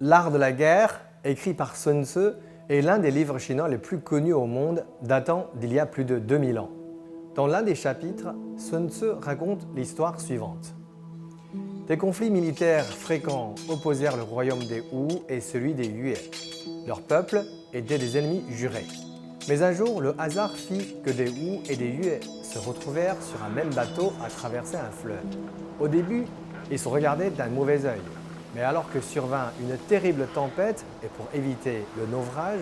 L'art de la guerre, écrit par Sun Tzu, est l'un des livres chinois les plus connus au monde, datant d'il y a plus de 2000 ans. Dans l'un des chapitres, Sun Tzu raconte l'histoire suivante. Des conflits militaires fréquents opposèrent le royaume des Wu et celui des Yue. Leur peuple était des ennemis jurés. Mais un jour, le hasard fit que des Wu et des Yue se retrouvèrent sur un même bateau à traverser un fleuve. Au début, ils se regardaient d'un mauvais œil. Mais alors que survint une terrible tempête, et pour éviter le naufrage,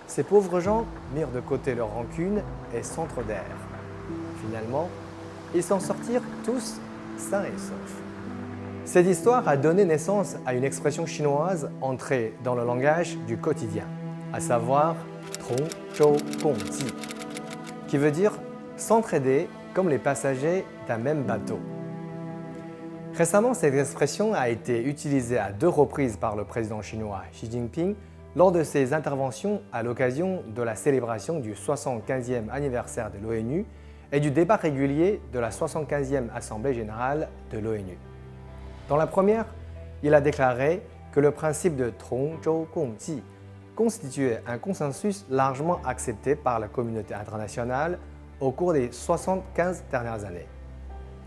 ces pauvres gens mirent de côté leur rancune et s'entraidèrent. Finalement, ils s'en sortirent tous sains et saufs. Cette histoire a donné naissance à une expression chinoise entrée dans le langage du quotidien, à savoir « Tong Zhou Gong Ji », qui veut dire s'entraider comme les passagers d'un même bateau. Récemment, cette expression a été utilisée à 2 reprises par le président chinois Xi Jinping lors de ses interventions à l'occasion de la célébration du 75e anniversaire de l'ONU et du débat régulier de la 75e Assemblée générale de l'ONU. Dans la première, il a déclaré que le principe de Tong Zhou Gong Ji constituait un consensus largement accepté par la communauté internationale au cours des 75 dernières années.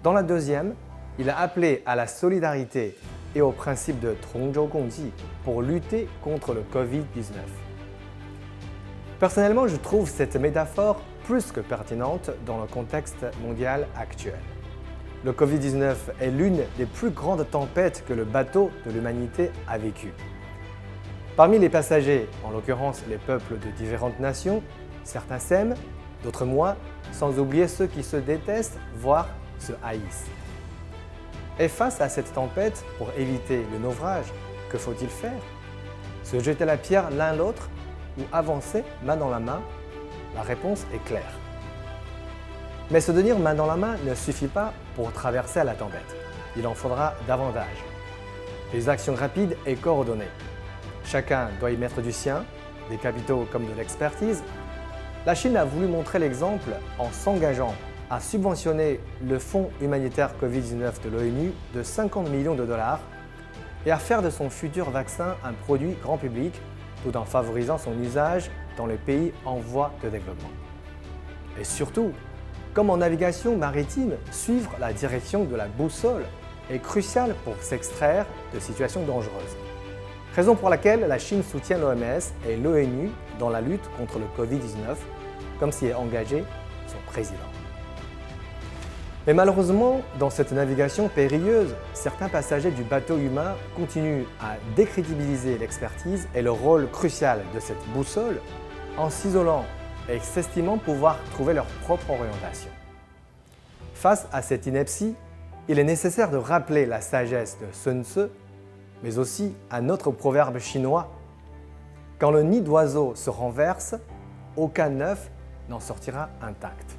Dans la deuxième, il a appelé à la solidarité et au principe de Tong Zhou Gong Ji pour lutter contre le Covid-19. Personnellement, je trouve cette métaphore plus que pertinente dans le contexte mondial actuel. Le Covid-19 est l'une des plus grandes tempêtes que le bateau de l'humanité a vécues. Parmi les passagers, en l'occurrence les peuples de différentes nations, certains s'aiment, d'autres moins, sans oublier ceux qui se détestent, voire se haïssent. Et face à cette tempête, pour éviter le naufrage, que faut-il faire? Se jeter la pierre l'un l'autre ou avancer main dans la main? La réponse est claire. Mais se tenir main dans la main ne suffit pas pour traverser la tempête. Il en faudra davantage. Des actions rapides et coordonnées. Chacun doit y mettre du sien, des capitaux comme de l'expertise. La Chine a voulu montrer l'exemple en s'engageant à subventionner le fonds humanitaire Covid-19 de l'ONU de 50 millions de dollars et à faire de son futur vaccin un produit grand public tout en favorisant son usage dans les pays en voie de développement. Et surtout, comme en navigation maritime, suivre la direction de la boussole est crucial pour s'extraire de situations dangereuses. Raison pour laquelle la Chine soutient l'OMS et l'ONU dans la lutte contre le Covid-19, comme s'y est engagé son président. Mais malheureusement, dans cette navigation périlleuse, certains passagers du bateau humain continuent à décrédibiliser l'expertise et le rôle crucial de cette boussole en s'isolant et s'estimant pouvoir trouver leur propre orientation. Face à cette ineptie, il est nécessaire de rappeler la sagesse de Sun Tzu, mais aussi un autre proverbe chinois. Quand le nid d'oiseau se renverse, aucun œuf n'en sortira intact.